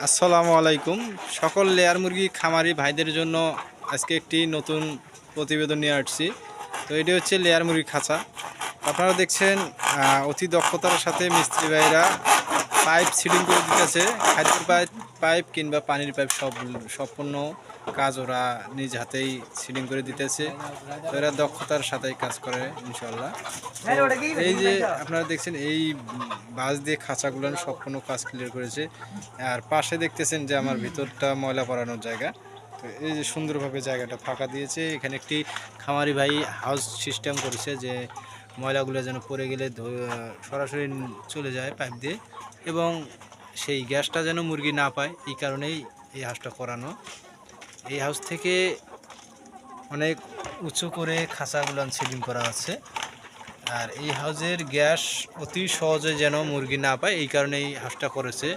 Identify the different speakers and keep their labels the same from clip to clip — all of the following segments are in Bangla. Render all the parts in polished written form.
Speaker 1: আসসালামু আলাইকুম। সকল লেয়ার মুরগি খামারি ভাইদের জন্য আজকে একটি নতুন প্রতিবেদন নিয়ে আসছি। তো এটি হচ্ছে লেয়ার মুরগি খাঁচা। আপনারা দেখছেন অতি দক্ষতার সাথে মিস্ত্রি ভাইরা পাইপ সিডিং করে দিতেছে। খাদ্যের পাইপ কিংবা পানির পাইপ সম্পূর্ণ কাজ ওরা নিজ হাতেই সিডিং করে দিতেছে। তো এরা দক্ষতার সাথেই কাজ করে ইনশাল্লাহ। এই যে আপনারা দেখছেন এই বাঁশ দিয়ে খাঁচাগুলো সম্পূর্ণ কাজ ক্লিয়ার করেছে। আর পাশে দেখতেছেন যে আমার ভিতরটা ময়লা পড়ানোর জায়গা। তো এই যে সুন্দরভাবে জায়গাটা ফাঁকা দিয়েছে। এখানে একটি খামারি ভাই হাউস সিস্টেম করেছে যে ময়লাগুলো যেন পড়ে গেলে সরাসরি চলে যায় পাইপ দিয়ে, এবং সেই গ্যাসটা যেন মুরগি না পায়, এই কারণেই এই হাউসটা করানো। এই হাউস থেকে অনেক উঁচু করে খাঁচাগুলো সিলিং করা আছে। আর এই হাউসের গ্যাস অতি সহজে যেন মুরগি না পায়, এই কারণে এই হাউসটা করেছে।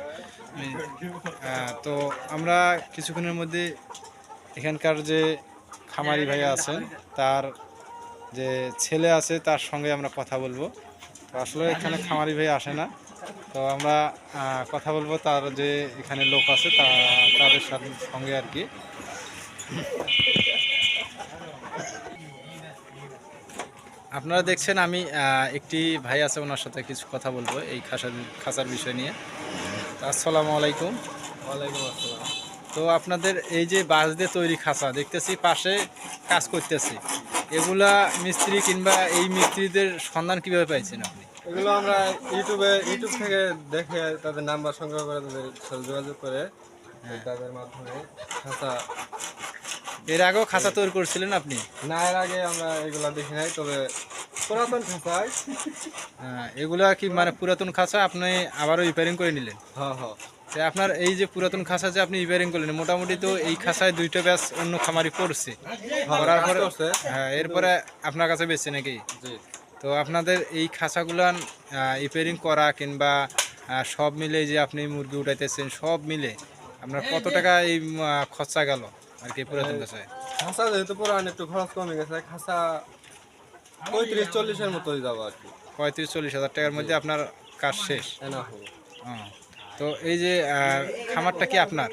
Speaker 1: তো আমরা কিছুক্ষণের মধ্যে এখানকার যে খামারি ভাইয়া আছেন তার যে ছেলে আছে তার সঙ্গে আমরা কথা বলবো। তো আসলে এখানে খামারি ভাই আসে না, তো আমরা কথা বলবো তার যে এখানে লোক আছে তাদের সঙ্গে আর কি। আপনারা দেখছেন আমি একটি ভাই আছে, ওনার সাথে কিছু কথা বলবো এই খাঁচার বিষয় নিয়ে। আসসালামু আলাইকুম।
Speaker 2: ওয়ালাইকুম আসসালাম।
Speaker 1: তো আপনাদের এই যে বাঁশ দিয়ে তৈরি খাঁচা দেখতেছি, পাশে কাজ করতেছি, এগুলা মিস্ত্রি কিংবা এই মিস্ত্রিদের সন্ধান কিভাবে পাইছেন আপনি?
Speaker 2: এগুলো আমরা ইউটিউব থেকে দেখে তাদের নাম্বার সংগ্রহ করে তাদের সাথে যোগাযোগ করে তাদের মাধ্যমে খাঁচা।
Speaker 1: এর আগেও খাঁচা তৈরি করছিলেন আপনি?
Speaker 2: না, এর আগে আমরা এগুলা দেখি নাই, তবে পুরাতন খাঁচায়।
Speaker 1: এগুলা কি মানে পুরাতন খাঁচা আপনি আবারও রিপেয়ারিং করে নিলেন?
Speaker 2: হ্যাঁ হ্যাঁ।
Speaker 1: আপনার এই যে পুরাতন খাঁচা যে আপনি রিপেয়ারিং করলেন, মোটামুটি তো এই খাঁচায় 2টা ব্যাচ অন্য খামারি পড়ছে, করার পরে এরপরে আপনার কাছে বেচছে নাকি?
Speaker 2: জি।
Speaker 1: তো আপনাদের এই খাঁচাগুলান রিপেয়ারিং করা কিংবা সব মিলে যে আপনি মুরগি উঠাইতেছেন, সব মিলে আপনার কত টাকা এই খরচা গেল আর কি পুরাতন খাঁচায়?
Speaker 2: খাঁচা যেহেতু পুরান, একটু খরচ কমে গেছে। খাঁচা 35-40-এর মতোই যাবো আর কি।
Speaker 1: 35-40 হাজার টাকার মধ্যে আপনার কাজ শেষ?
Speaker 2: হ্যাঁ।
Speaker 1: তো এই যে খামারটা কি আপনার?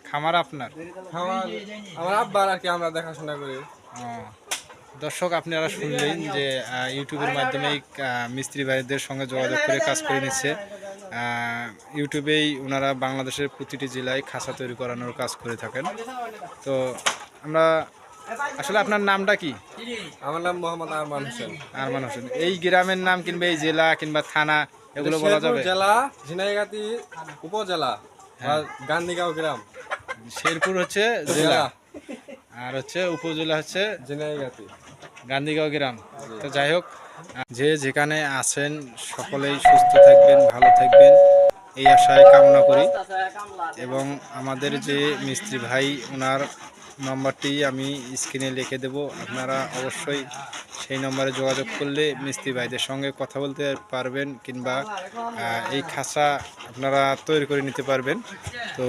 Speaker 1: খামার আপনার?
Speaker 2: খামার আমার আব্বার আর কি, আমরা দেখাশোনা করি।
Speaker 1: দর্শক আপনারা শুনলেন যে ইউটিউবের মাধ্যমে মিস্ত্রি ভাইদের সঙ্গে যোগাযোগ করে কাজ করে নিচ্ছে। ইউটিউবেই ওনারা বাংলাদেশের প্রতিটি জেলায় খাঁচা তৈরি করানোর কাজ করে থাকেন। তো আমরা আসলে আপনার নামটা কি?
Speaker 2: আমার নাম মোহাম্মদ আরমান হোসেন।
Speaker 1: আরমান হোসেন। এই গ্রামের নাম কিংবা এই জেলা কিংবা থানা এগুলো বলা যাবে?
Speaker 2: জেলা ঝিনাইগাতি উপজেলা, গান্ধীগাঁও গ্রাম।
Speaker 1: শেরপুর হচ্ছে জেলা, আর হচ্ছে উপজেলা হচ্ছে
Speaker 2: ঝিনাইগাতি,
Speaker 1: গান্ধীগাঁও গ্রাম। তো যাই হোক, যে যেখানে আছেন সকলেই সুস্থ থাকবেন, ভালো থাকবেন এই আশায় কামনা করি। এবং আমাদের যে মিস্ত্রি ভাই, ওনার নম্বরটি আমি স্ক্রিনে লিখে দেব, আপনারা অবশ্যই সেই নম্বরে যোগাযোগ করলে মিস্ত্রি ভাইদের সঙ্গে কথা বলতে পারবেন কিংবা এই খাঁচা আপনারা তৈরি করে নিতে পারবেন। তো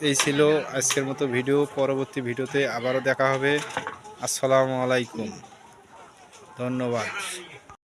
Speaker 1: এই ছিল আজকের মতো ভিডিও। পরবর্তী ভিডিওতে আবারও দেখা হবে। আসসালামু আলাইকুম, ধন্যবাদ।